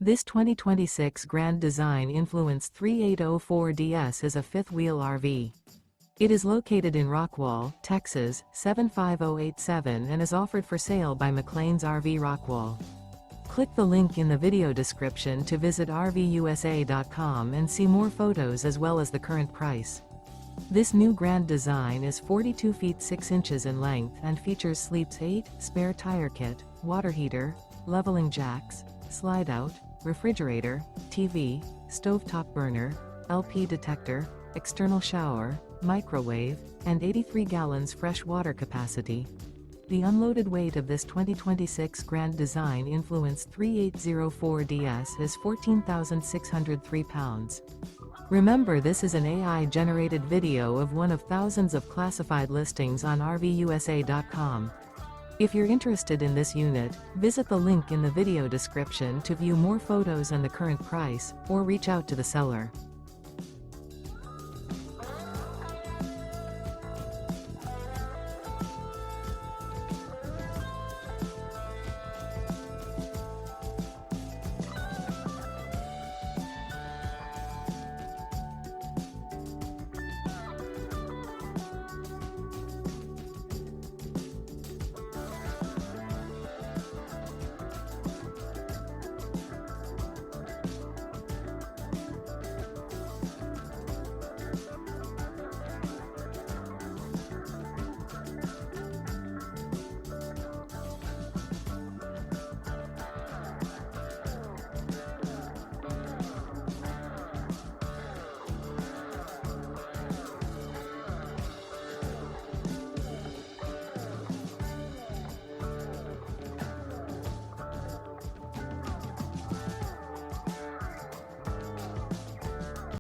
This 2026 Grand Design Influence 3804DS is a fifth-wheel RV. It is located in Rockwall, Texas, 75087 and is offered for sale by McClain's RV Rockwall. Click the link in the video description to visit RVUSA.com and see more photos as well as the current price. This new Grand Design is 42 feet 6 inches in length and features Sleep's 8, spare tire kit, water heater, leveling jacks, slide-out, refrigerator, TV, stovetop burner, LP detector, external shower, microwave, and 83 gallons fresh water capacity. The unloaded weight of this 2026 Grand Design Influence 3804DS is 14,603 pounds. Remember, this is an AI-generated video of one of thousands of classified listings on RVUSA.com. If you're interested in this unit, visit the link in the video description to view more photos and the current price, or reach out to the seller.